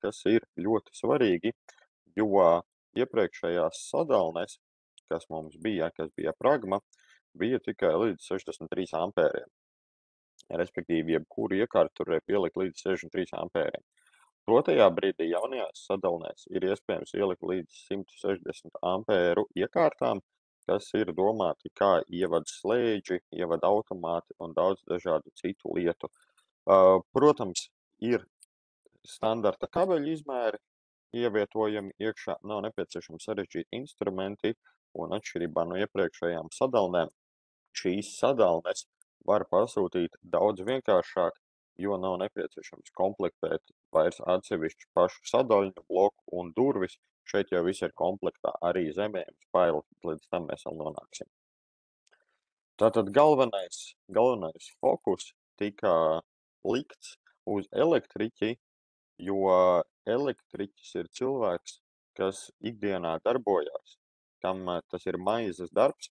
kas ir ļoti svarīgi, jo iepriekšējās sadalnēs, kas mums bija, kas bija Pragma, bija tikai līdz 63 ampēriem. Respektīvi, jebkuru iekārtu tur varēja pielikt līdz 63 ampēriem. Dotajā brīdī jaunajās sadalnēs ir iespējams ielikt līdz 160 ampēru iekārtām, kas ir domāti kā ievada slēdži, ievada automāti un daudz dažādu citu lietu. Protams, ir standarta kabeļu izmēri ievietojami iekšā, nav nepieciešams sarežģīti instrumenti, un atšķirībā no iepriekšējām sadalnēm, šīs sadalnes var pasūtīt daudz vienkāršāk, jo nav nepieciešams komplektēt vairs atsevišķu pašu sadaļņu bloku un durvis. Šeit jau viss ir komplektā, arī zemējums paili, līdz tam mēs vēl nonāksim. Tātad galvenais fokus tika likts uz elektriķi, jo elektriķis ir cilvēks, kas ikdienā darbojās, kam tas ir maizes darbs,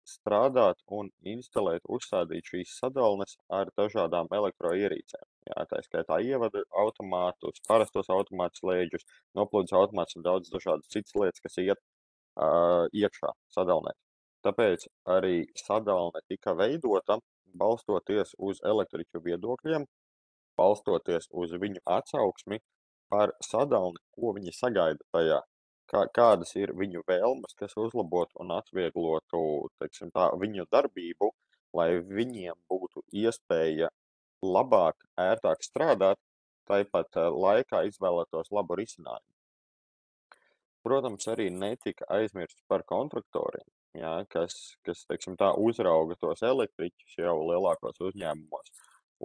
strādāt un instalēt, uzstādīt šīs sadalnes ar dažādām elektroierīcēm. Jā, tā skaitā ievada automātus, parastos automātu slēdžus, noplūdes automātus un daudz dažādas citas lietas, kas iet iekšā sadalnē. Tāpēc arī sadalne tika veidota balstoties uz elektriķu viedokļiem, balstoties uz viņu atsauksmi par sadalni, ko viņi sagaida tajā, kādas ir viņu vēlmes, kas uzlabotu un atvieglotu, teiksim tā, viņu darbību, lai viņiem būtu iespēja labāk, ērtāk strādāt, tāpat laikā izvēlētos labu risinājumu. Protams, arī netika aizmirsts par kontraktoriem, jā, kas teiksim tā, uzrauga tos elektriķus jau lielākos uzņēmumos.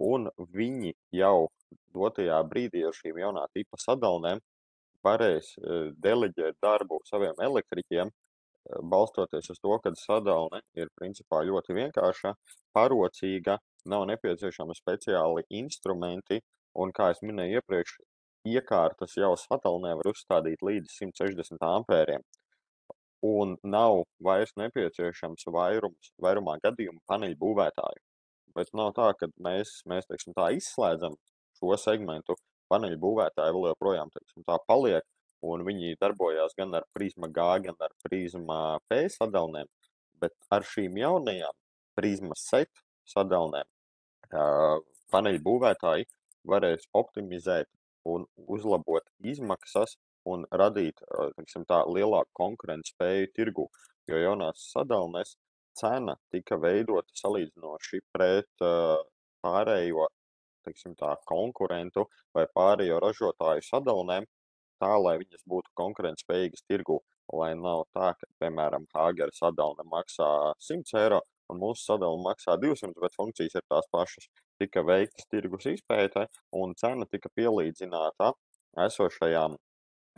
Un viņi jau dotajā brīdī ar šīm jaunā tipa sadalnēm varēs deleģēt darbu saviem elektriķiem, balstoties uz to, ka sadalne ir principā ļoti vienkārša, parocīga, nav nepieciešami speciāli instrumenti, un, kā es minēju iepriekš, iekārtas jau sadalnē var uzstādīt līdz 160 ampēriem, un nav vairs nepieciešams vairumā gadījumu paneļu būvētāju. Bet nav tā, ka mēs teiksim tā, izslēdzam šo segmentu, paneļu būvētāji vēl joprojām, teiksim tā, paliek, un viņi darbojās gan ar Prisma G, gan ar Prisma P sadalnēm, bet ar šīm jaunajām Prisma Set sadalnēm paneļu būvētāji varēs optimizēt un uzlabot izmaksas un radīt, teiksim tā, lielāku konkurences spēju tirgū, jo jaunās sadalnes cena tika veidota salīdzinoši pret pārējo, teiksim tā, konkurentu vai pārējo ražotāju sadalnēm, tā, lai viņas būtu konkurentspējīgas tirgū, lai nav tā, ka, piemēram, Hāgera sadalne maksā 100 eiro un mūsu sadalne maksā 200, bet funkcijas ir tās pašas. Tika veiktas tirgus izpēte un cena tika pielīdzināta esošajām,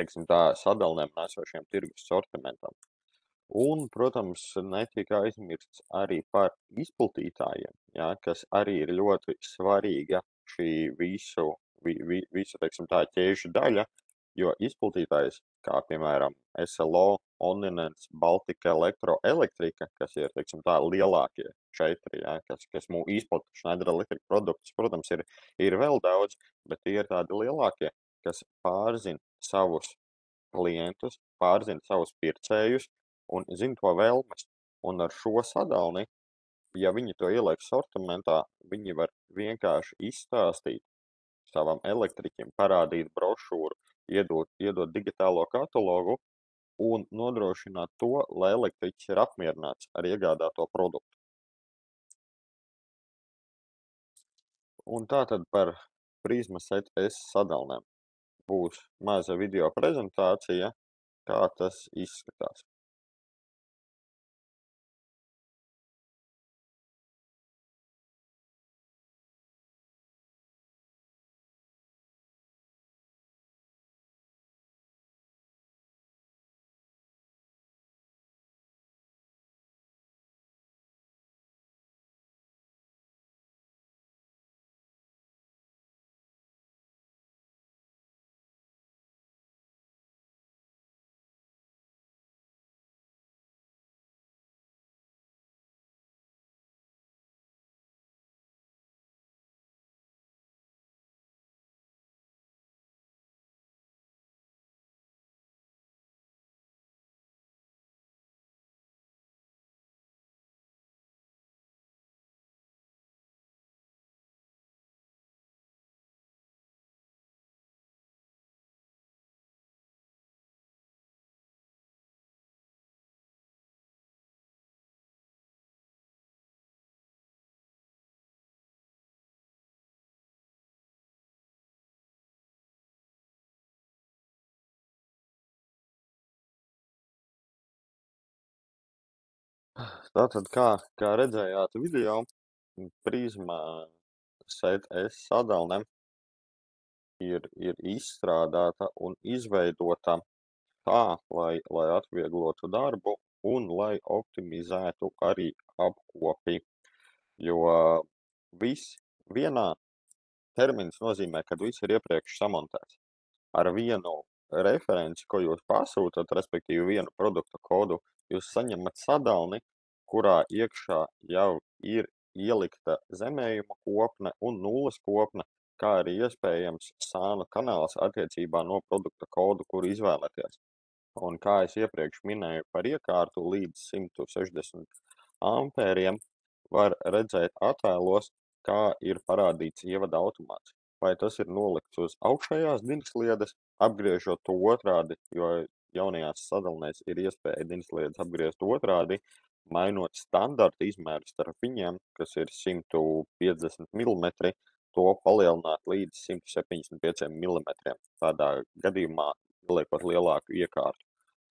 teiksim tā, sadalnēm un esošajam tirgus sortimentam. Un, protams, netika aizmirsts arī par izplatītājiem, jā, kas arī ir ļoti svarīga šī visu, teiksim tā, ķēžu daļa, jo izplatītājs, kā piemēram SLO, Oninens, Baltika Elektrika, kas ir, teiksim tā, lielākie 4, jā, kas izplata Schneider Electric produktus, protams, ir vēl daudz, bet tie ir tādi lielākie, kas pārzina savus klientus, pārzina savus pircējus un zina to vēlmes. Un ar šo sadalni, ja viņi to ieliek sortimentā, viņi var vienkārši izstāstīt savam elektriķim, parādīt brošūru, iedot digitālo katalogu un nodrošināt to, lai elektriķis ir apmierināts ar iegādāto produktu. Un tātad par Prisma Set S sadalnēm būs maza video prezentācija, kā tas izskatās. Tātad, kā redzējāt video, Prisma SET-S sadalne ir izstrādāta un izveidota tā, lai atvieglotu darbu un lai optimizētu arī apkopi, jo viss vienā termins nozīmē, kad viss ir iepriekš samontēts. Ar vienu referenci, ko jūs pasūtat, respektīvi vienu produkta kodu, jūs saņemat sadalni, kurā iekšā jau ir ielikta zemējuma kopne un nulles kopne, kā arī iespējams sānu kanāls attiecībā no produkta kodu, kuru izvēlaties. Un kā es iepriekš minēju par iekārtu līdz 160 ampēriem, var redzēt attēlos, kā ir parādīts ievada automāts. Vai tas ir nolikts uz augšējās dinsliedes, apgriežot to otrādi, jo jaunajās sadalnēs ir iespēja dinsliedes apgriezt otrādi, mainot standarta izmēru starp viņiem, kas ir 150 mm, to palielināt līdz 175 mm. Tādā gadījumā liekot lielāku iekārtu,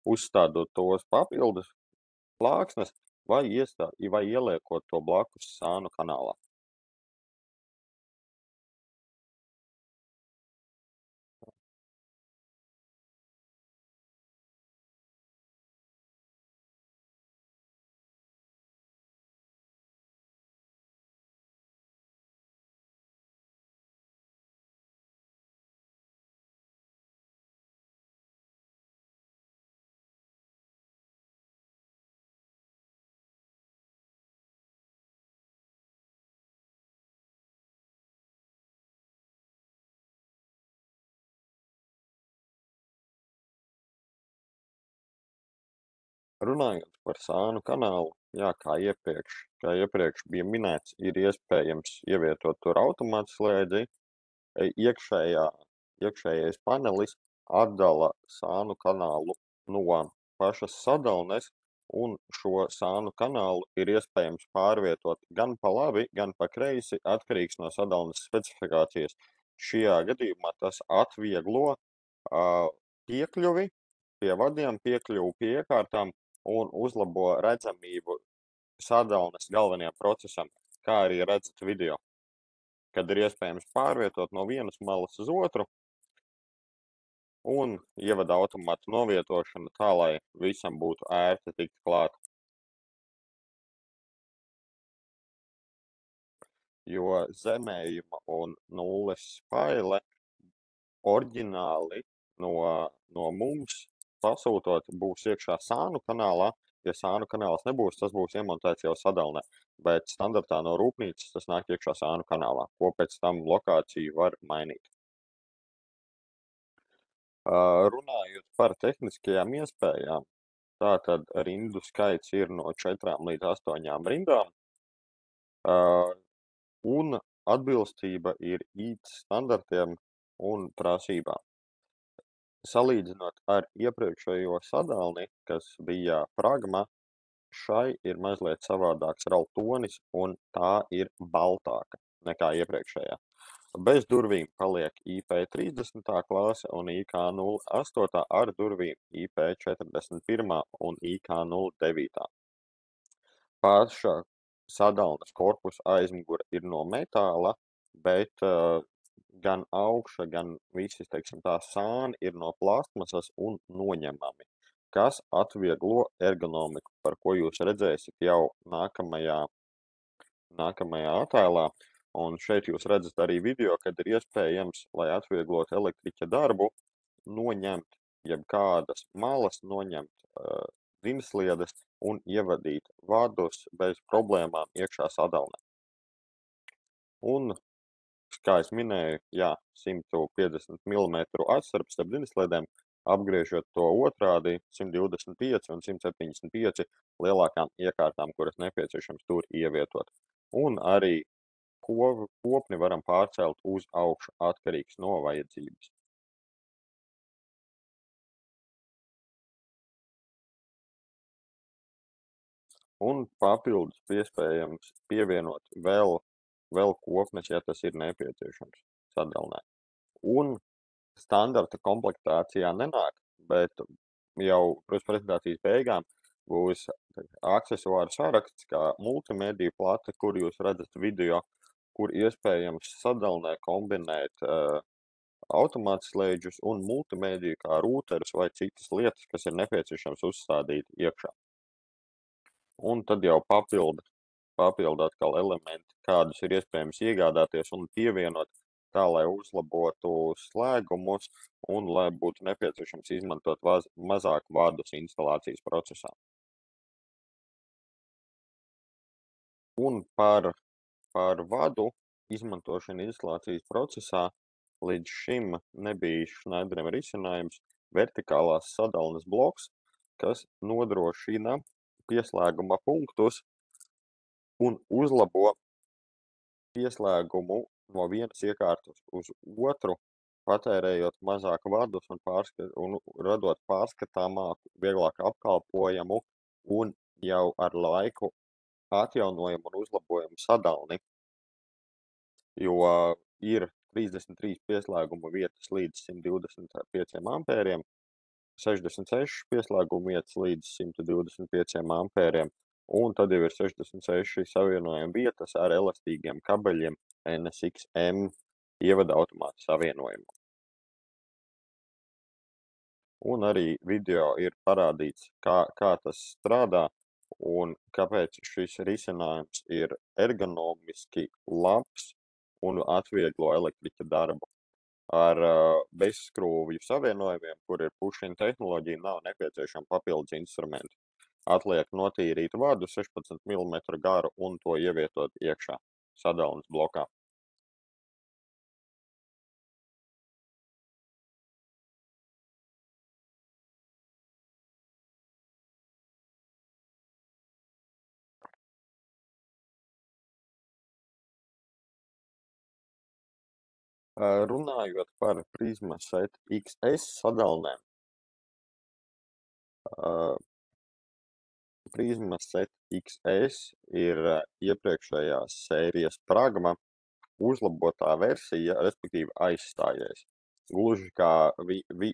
uzstādot tos papildus plāksnes vai ieliekot to blakus sānu kanālā. Runājot par sānu kanālu, jā, kā iepriekš bija minēts, ir iespējams ievietot tur automāta slēdzi. Iekšējais panelis atdala sānu kanālu no pašas sadalnes, un šo sānu kanālu ir iespējams pārvietot gan pa labi, gan pa kreisi, atkarīgs no sadalnes specifikācijas. Šajā gadījumā tas atvieglo piekļuvi pie vadiem, piekļuvi pie iekārtām un uzlabo redzamību sadalnes galvenajam procesam, kā arī redzat video, kad ir iespējams pārvietot no vienas malas uz otru un ievada automāta novietošana tā, lai visam būtu ērti tikt klāt. Jo zemējuma un nulles spaile oriģināli no mums pasūtot būs iekšā sānu kanālā. Ja sānu kanāls nebūs, tas būs iemontēts jau sadalnē, bet standartā no rūpnīcas tas nāk iekšā sānu kanālā, ko pēc tam lokāciju var mainīt. Runājot par tehniskajām iespējām, tātad rindu skaits ir no 4 līdz 8 rindām, un atbilstība ir IT standartiem un prasībām. Salīdzinot ar iepriekšējo sadalni, kas bija Pragma, šai ir mazliet savādāks rautonis, un tā ir baltāka nekā iepriekšējā. Bez durvīm paliek IP30. klase un IK08 ar durvīm IP41 un IK09. Paša sadalnes korpusa aizmugure ir no metāla, bet gan augša, gan visi, teiksim tā, sāni ir no plastmasas un noņemami, kas atvieglo ergonomiku, par ko jūs redzēsiet jau nākamajā attēlā. Un šeit jūs redzat arī video, kad ir iespējams, lai atvieglotu elektriķa darbu, noņemt jebkādas malas, noņemt dinsliedes un ievadīt vadus bez problēmām iekšā sadalnē. Un, kā es minēju, jā, 150 mm atstarps starp dinsliedēm, apgriežot to otrādi 125 un 175 lielākām iekārtām, kuras nepieciešams tur ievietot. Un arī kopni varam pārcelt uz augšu atkarīgs no vajadzības. Un papildus iespējams pievienot vēl kopnes, ja tas ir nepieciešams sadalnē. Un standarta komplektācijā nenāk, bet jau pirms prezentācijas beigām būs aksesuāru saraksts, kā multimediju plate, kur jūs redzat video, kur iespējams sadalinē kombinēt automātslēdžus un multimediju kā rūterus vai citas lietas, kas ir nepieciešams uzstādīt iekšā. Un tad jau papildu atkal elementi, kādus ir iespējams iegādāties un pievienot tā, lai uzlabotu slēgumus un lai būtu nepieciešams izmantot mazāk vadus instalācijas procesā. Un par vadu izmantošanu instalācijas procesā līdz šim nebija Schneideriem risinājums vertikālās sadalnes bloks, kas nodrošina pieslēguma punktus un uzlabo pieslēgumu no vienas iekārtas uz otru, patērējot mazāk vadus un radot pārskatāmāku, vieglāk apkalpojamu un jau ar laiku atjaunojumu un uzlabojumu sadalni, jo ir 33 pieslēguma vietas līdz 125 ampēriem, 66 pieslēguma vietas līdz 125 ampēriem, un tad jau ir 66 savienojuma vietas ar elastīgiem kabeļiem NSX-M ievada automāta savienojumu. Un arī video ir parādīts, kā tas strādā un kāpēc šis risinājums ir ergonomiski labs un atvieglo elektriķa darbu. Ar bezskrūvju savienojumiem, kur ir push-in tehnoloģija, nav nepieciešami papildus instrumenti. Atliek notīrīt vadu 16 mm garu un to ievietot iekšā sadalnes blokā. Runājot par Prismaset XS sadalnēm, Prismaset XS ir iepriekšējās sērijas Pragma uzlabotā versija, respektīvi aizstājies. Gluži kā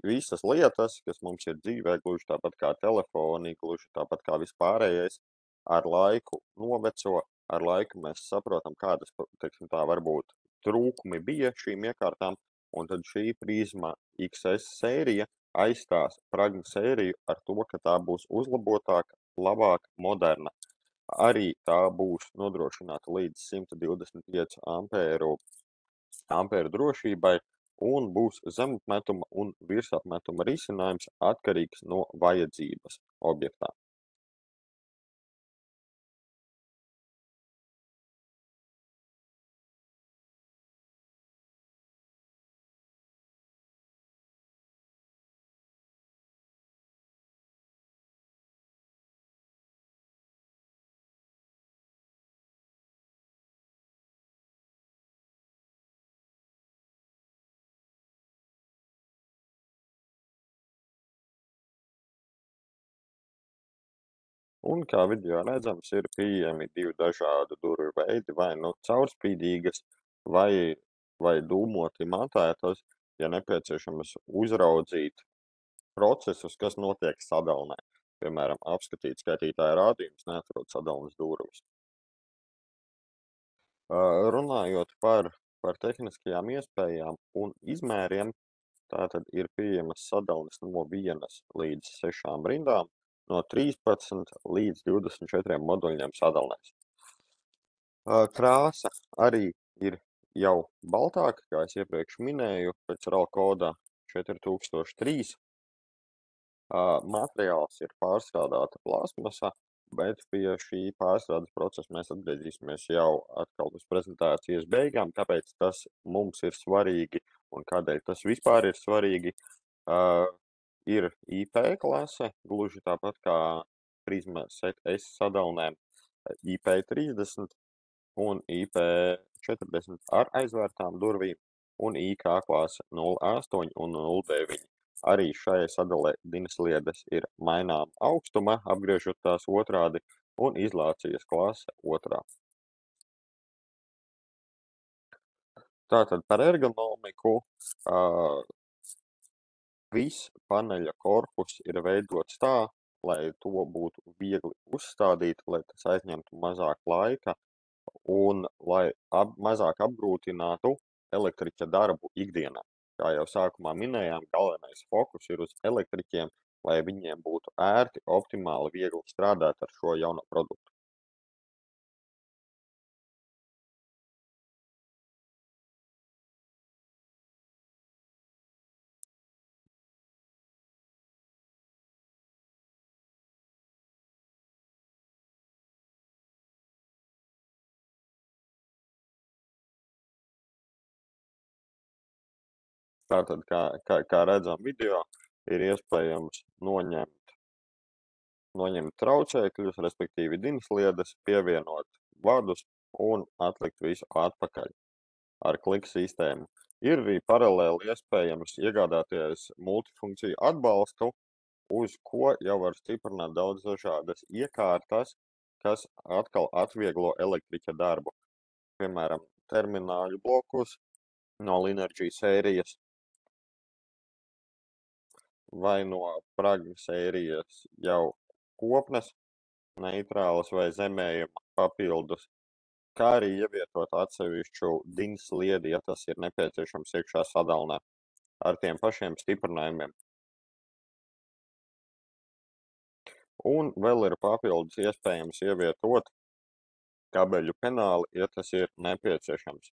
visas lietas, kas mums ir dzīvē, gluži tāpat kā telefoni, gluži tāpat kā vispārējais, ar laiku noveco, ar laiku mēs saprotam, kādas, teiksim tā, varbūt trūkumi bija šīm iekārtām, un tad šī Prisma XS sērija aizstās Pragma sēriju ar to, ka tā būs uzlabotāka, labāka, moderna. Arī tā būs nodrošināta līdz 125 ampēru drošībai un būs zemapmetuma un virsapmetuma risinājums atkarīgs no vajadzības objektā. Un kā video redzams, ir pieejami 2 dažādu durvju veidi, vai nu caurspīdīgas, vai dūmoti matētas, ja nepieciešams uzraudzīt procesus, kas notiek sadalnē. Piemēram, apskatīt skaitītāja rādījumus, neatrod sadalnes durvis. Runājot par tehniskajām iespējām un izmēriem, tātad ir pieejamas sadalnes no 1 līdz 6 rindām, no 13 līdz 24 moduļiem sadalnēs. Krāsa arī ir jau baltāka, kā es iepriekš minēju, pēc RAL koda 4003. Materiāls ir pārstrādāta plastmasa, bet pie šī pārstrādes procesa mēs atgriezīsimies jau atkal uz prezentācijas beigām, kāpēc tas mums ir svarīgi un kādēļ tas vispār ir svarīgi. Ir IP klase, gluži tāpat kā Prismaset S sadalnēm IP30 un IP40 ar aizvērtām durvīm un IK klase 08 un 09. Arī šai sadalē dīnsliedes ir maināma augstuma, apgriežot tās otrādi, un izolācijas klase otrā. Tātad par ergonomiku viss paneļa korpus ir veidots tā, lai to būtu viegli uzstādīt, lai tas aizņemtu mazāk laika un lai mazāk apgrūtinātu elektriķa darbu ikdienā. Kā jau sākumā minējām, galvenais fokus ir uz elektriķiem, lai viņiem būtu ērti, optimāli, viegli strādāt ar šo jauno produktu. Tātad, kā redzam video, ir iespējams noņemt traucēkļus, respektīvi dinsliedes, pievienot vadus un atlikt visu atpakaļ ar kliku sistēmu. Ir arī paralēli iespējams iegādāties multifunkciju atbalstu, uz ko jau var stiprināt daudz dažādas iekārtas, kas atkal atvieglo elektriķa darbu. Piemēram, termināļu blokus no Linergy sērijas vai no Pragma sērijas jau kopnes, neitrālas vai zemējuma papildus, kā arī ievietot atsevišķu DIN sliedi, ja tas ir nepieciešams iekšā sadalnē, ar tiem pašiem stiprinājumiem. Un vēl ir papildus iespējams ievietot kabeļu penāli, ja tas ir nepieciešams.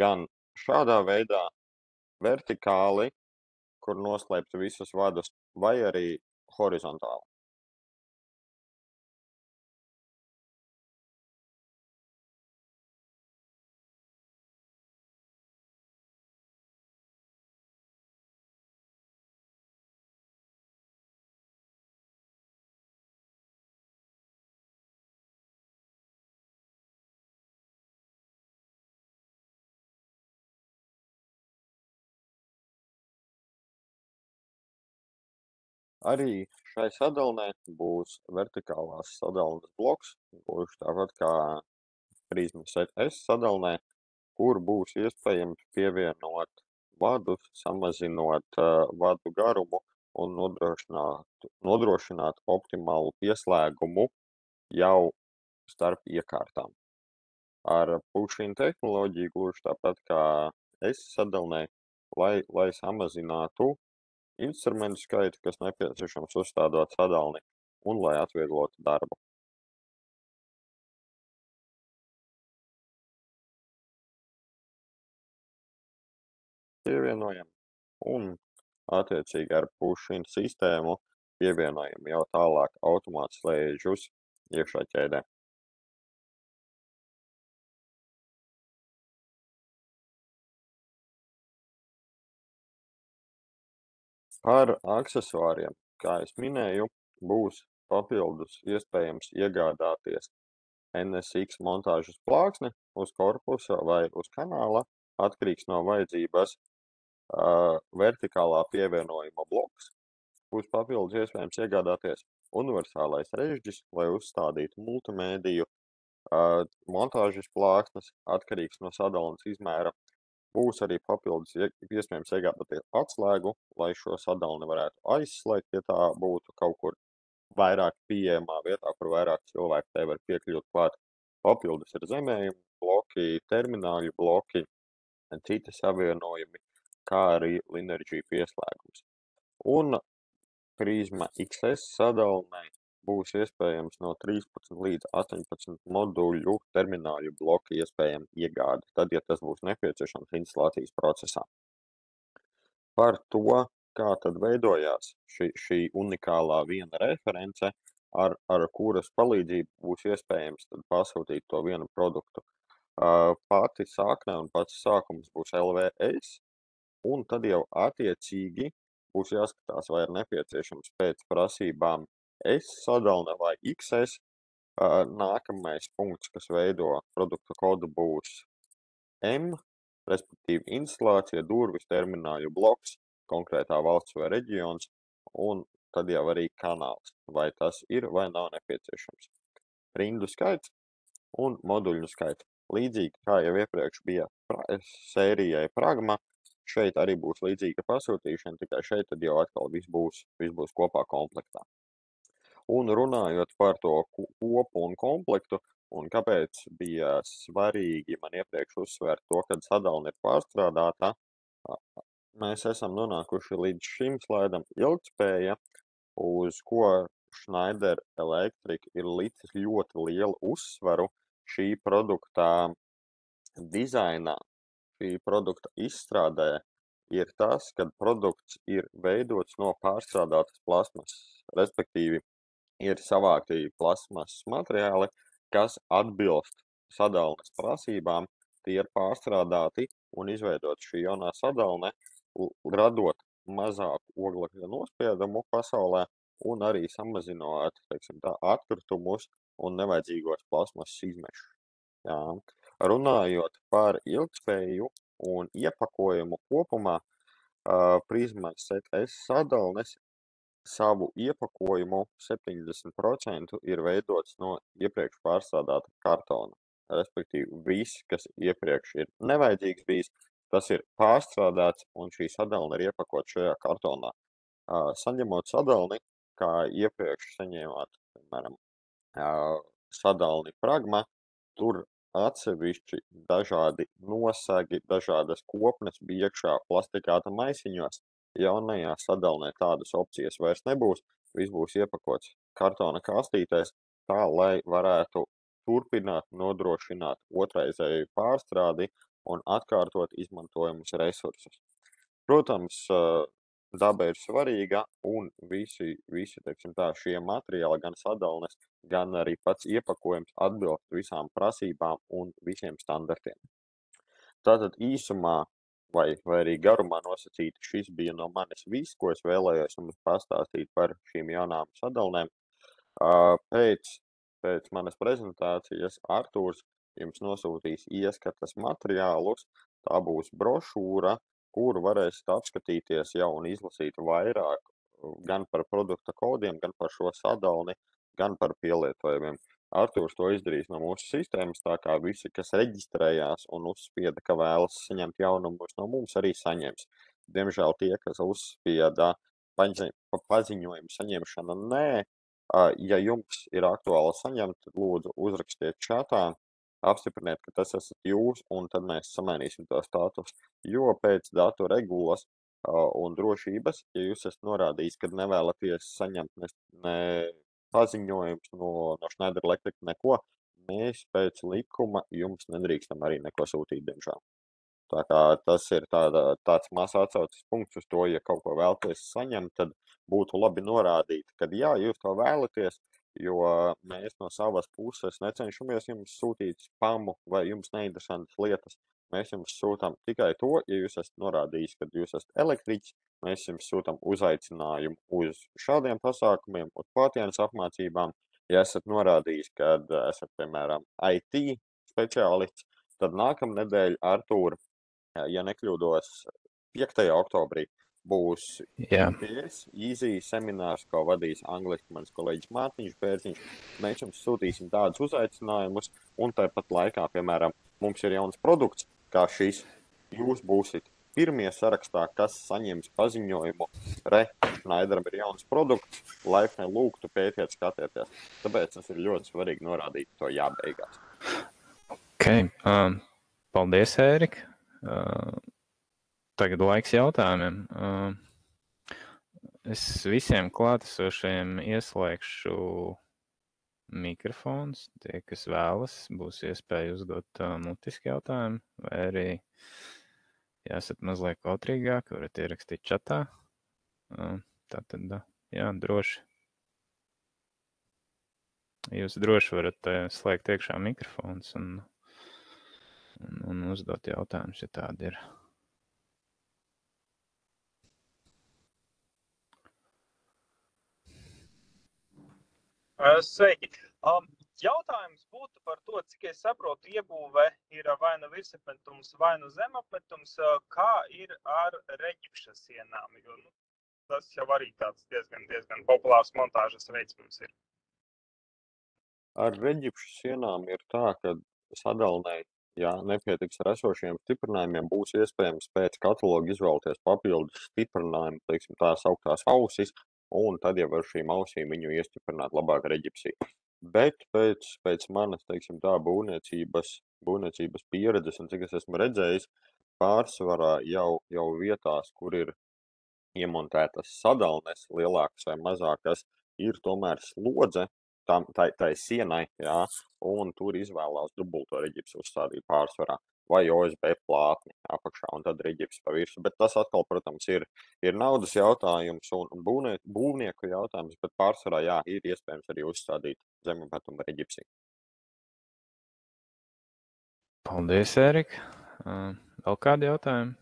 Gan šādā veidā vertikāli, kur noslēpt visus vadus, vai arī horizontāli. Arī šai sadalnē būs vertikālās sadalnes bloks, gluži tāpat kā Prismas S sadalnē, kur būs iespējams pievienot vadus, samazinot vadu garumu un nodrošināt optimālu pieslēgumu jau starp iekārtām. Ar push-in tehnoloģiju, gluži tāpat kā S sadalnē, lai samazinātu instrumentu skaitu, kas nepieciešams uzstādot sadalni, un lai atvieglotu darbu. Pievienojam un attiecīgi ar push-in sistēmu pievienojam jau tālāk automātu slēdžus iekšā ķēdē. Par aksesuāriem, kā es minēju, būs papildus iespējams iegādāties NSX montāžas plāksni uz korpusa vai uz kanāla, atkarīgs no vajadzības, vertikālā pievienojuma bloks. Būs papildus iespējams iegādāties universālais režģis, lai uzstādītu multimēdiju, montāžas plāksnes, atkarīgs no sadalnes izmēra. Būs arī papildus iespējams iegādāties atslēgu, lai šo sadalni varētu aizslēgt, ja tā būtu kaut kur vairāk pieejamā vietā, kur vairāk cilvēku te var piekļūt klāt. Papildus ir zemējumi bloki, termināļu bloki, citi savienojumi, kā arī Linergy pieslēgums. Un Prisma XS sadalnē būs iespējams no 13 līdz 18 moduļu termināļu bloku iespējama iegāde, tad, ja tas būs nepieciešams instalācijas procesā. Par to, kā tad veidojās šī unikālā viena reference, ar kuras palīdzību būs iespējams tad pasūtīt to vienu produktu. Pati sākne un pats sākums būs LVS, un tad jau attiecīgi būs jāskatās, vai ir nepieciešams pēc prasībām S sadalne vai XS. Nākamais punkts, kas veido produkta kodu, būs M, respektīvi instalācija, durvis, termināļu bloks, konkrētā valsts vai reģions, un tad jau arī kanāls, vai tas ir vai nav nepieciešams. Rindu skaits un moduļu skaits. Līdzīgi kā jau iepriekš bija sērijai Pragma, šeit arī būs līdzīga pasūtīšana, tikai šeit tad jau atkal viss būs kopā komplektā. Un runājot par to kopu un komplektu, un kāpēc bija svarīgi man iepriekš uzsvērt to, kad sadalne ir pārstrādātā, mēs esam nonākuši līdz šim slaidam ilgtspēja, uz ko Schneider Electric ir licis ļoti lielu uzsvaru šī produkta dizainā, šī produkta izstrādē, ir tas, kad produkts ir veidots no pārstrādātas plasmasas, respektīvi ir savākti plasmasas materiāli, kas atbilst sadalnes prasībām, tie ir pārstrādāti un izveidot šī jaunā sadalne, radot mazāku oglekļa nospiedumu pasaulē un arī samazinot, teiksim tā, atkritumus un nevajadzīgos plasmasas izmešus. Jā. Runājot par ilgtspēju un iepakojumu kopumā, Prisma ZS sadalnes savu iepakojumu 70% ir veidots no iepriekš pārstrādāta kartona. Respektīvi, viss, kas iepriekš ir nevajadzīgs bijis, tas ir pārstrādāts un šī sadalne ir iepakot šajā kartonā. Saņemot sadalni, kā iepriekš saņēmāt, piemēram, sadalni Pragma, tur atsevišķi dažādi nosegi, dažādas kopnes bija iekšā plastikāta maisiņos. Jaunajā sadalnē tādas opcijas vairs nebūs, viss būs iepakots kartona kastītēs, tā lai varētu turpināt nodrošināt otraizēju pārstrādi un atkārtot izmantojumus resursus. Protams, daba ir svarīga un visi teiksim tā, šie materiāli, gan sadalnes, gan arī pats iepakojums atbilst visām prasībām un visiem standartiem. Tātad īsumā vai arī garumā nosacīti, šis bija no manis viss, ko es vēlējos jums pastāstīt par šīm jaunām sadalnēm. Pēc manas prezentācijas Artūrs jums nosūtīs ieskatas materiālus, tā būs brošūra, kuru varēsiet apskatīties jau un izlasīt vairāk gan par produkta kodiem, gan par šo sadalni, gan par pielietojumiem. Artūrs to izdarīs no mūsu sistēmas, tā kā visi, kas reģistrējās un uzspieda, ka vēlas saņemt jaunumus no mums, arī saņems. Diemžēl tie, kas uzspieda paziņojumu saņemšana nē, ja jums ir aktuāli saņemt, tad lūdzu uzrakstiet čatā, apstipriniet, ka tas esat jūs, un tad mēs samainīsim to status, jo pēc datu regulas un drošības, ja jūs esat norādījis, ka nevēlaties saņemt ne paziņojums no Schneider Electric neko, mēs pēc likuma jums nedrīkstam arī neko sūtīt, diemžēl. Tā kā tas ir tāds mazs atsauces punkts uz to, ja kaut ko vēlaties saņemt, tad būtu labi norādīt, ka jā, jūs to vēlaties, jo mēs no savas puses necenšamies jums sūtīt spamu vai jums neinteresantas lietas. Mēs jums sūtām tikai to, ja jūs esat norādījis, ka jūs esat elektriķis, mēs jums sūtām uzaicinājumu uz šādiem pasākumiem, uz klātienes apmācībām. Ja esat norādījis, ka esat, piemēram, IT speciālists, tad nākamnedēļ Artūra, ja nekļūdos, 5. oktobrī būs IPS, Easy seminārs, ko vadīs angliski mans kolēģis Mārtiņš Bērziņš. Mēs jums sūtīsim tādus uzaicinājumus, un tāpat laikā, piemēram, mums ir jauns produkts, kā šis. Jūs būsit pirmie sarakstā, kas saņems paziņojumu, Schneideram ir jauns produkts, laipni lūgtu pētiet, skatieties. Tāpēc tas ir ļoti svarīgi norādīt to jābeigās. Ok, paldies, Ērika. Tagad laiks jautājumiem. Es visiem klātesošiem ieslēgšu mikrofons. Tie, kas vēlas, būs iespēja uzdot mutiski jautājumu, vai arī, ja esat mazliet kautrīgāki, varat ierakstīt čatā. Tātad, jā, droši. Jūs droši varat slēgt iekšā mikrofons un uzdot jautājumus, ja tādi ir. Sveiki! Jautājums būtu par to, cik es saprotu, iebūve ir vai nu virsapmetums, vai nu zemapmetums, kā ir ar reģipša sienām, jo tas jau arī tāds diezgan populārs montāžas veids mums ir. Ar reģipša sienām ir tā, ka sadalnei, ja nepietiks ar esošiem stiprinājumiem, būs iespējams pēc kataloga izvēlēties papildus stiprinājumu, teiksim, tās augtās ausis, un tad jau ar šīm ausīm viņu iestiprināt labāk reģipsī. Bet pēc manas, teiksim tā, būvniecības pieredzes, un cik es esmu redzējis, pārsvarā jau vietās, kur ir iemontētas sadalnes, lielākas vai mazākas, ir tomēr slodze tai sienai, jā, un tur izvēlās dubulto reģipsu uzstādīt pārsvarā, vai OSB plātni apakšā, un tad reģips pa virsmu. Bet tas atkal, protams, ir naudas jautājums un būvnieku jautājums, bet pārsvarā, jā, ir iespējams arī uzstādīt zemapmetuma reģipsi. Paldies, Ērika. Vēl kādi jautājumi?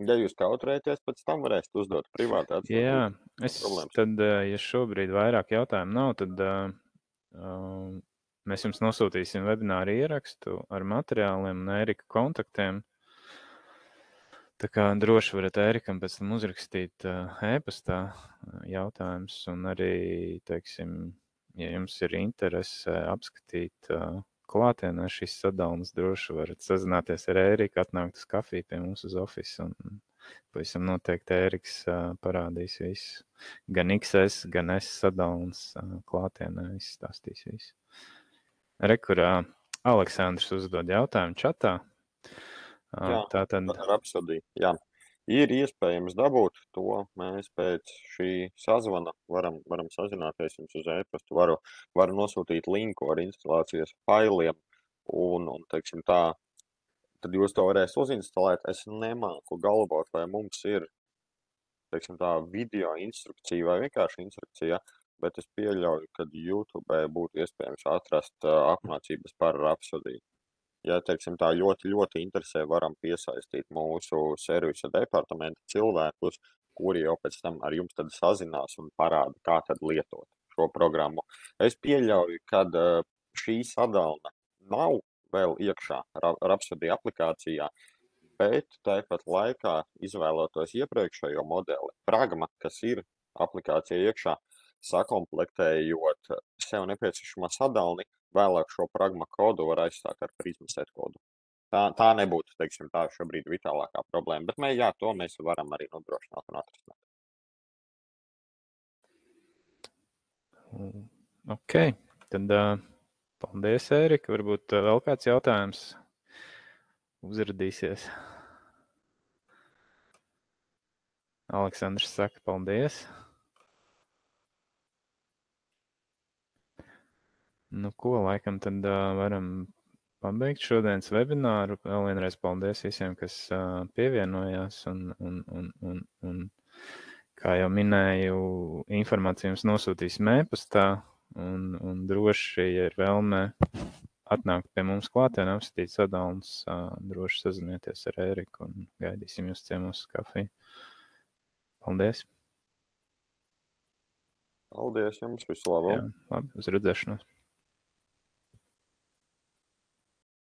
Ja jūs kautrēties, pēc tam varēsiet uzdot privāti. Jā, tad, ja šobrīd vairāk jautājumu nav, tad mēs jums nosūtīsim webināru ierakstu ar materiāliem un Ērika kontaktiem. Tā kā droši varat Ērikam pēc tam uzrakstīt e-pastā jautājumus, un arī, teiksim, ja jums ir interese apskatīt klātienē šīs sadalnes, droši varat sazināties ar Ēriku, atnākt uz kafiju pie mums uz ofisu, un pavisam noteikti Ēriks parādīs visu. Gan XS, gan S sadalnes klātienē izstāstīs visu. Rekurā Aleksandrs uzdod jautājumu čatā. Jā, Rapsodī, jā. Ir iespējams dabūt to, mēs pēc šī sazvana varam sazināties jums uz e-pastu, varu nosūtīt linku ar instalācijas failiem, un teiksim tā, tad jūs to varēs uzinstalēt. Es nemāku galvot, vai mums ir, teiksim tā, video instrukcija vai vienkārši instrukcija, bet es pieļauju, ka YouTube būtu iespējams atrast apmācības par Rapsodī. Ja, teiksim tā, ļoti, ļoti interesē, varam piesaistīt mūsu servisa departamenta cilvēkus, kuri jau pēc tam ar jums tad sazinās un parāda, kā tad lietot šo programmu. Es pieļauju, ka šī sadalne nav vēl iekšā Rapsodī aplikācijā, bet tāpat laikā izvēlotos iepriekšējo modeli, Pragma, kas ir aplikācija iekšā, sakomplektējot sev nepieciešamā sadalni, vēlāk šo Pragma kodu var aizstāt ar Prisma set kodu. Tā nebūtu, teiksim, tā šobrīd vitālākā problēma, bet jā, to mēs varam arī nodrošināt un atrisināt. Ok, tad paldies, Ērika. Varbūt vēl kāds jautājums uzradīsies. Aleksandrs saka paldies. Nu ko, laikam tad varam pabeigt šodienas webināru. Vēl vienreiz paldies visiem, kas pievienojās, un kā jau minēju, informāciju jums nosūtīsim e-pastā, un droši, ja ir vēlme atnākt pie mums klātienē, apskatīt sadalnes, droši sazinieties ar Ēriku un gaidīsim jūs ciemos uz kafiju. Paldies! Paldies jums, visu labu! Jā, labi, uz redzēšanos!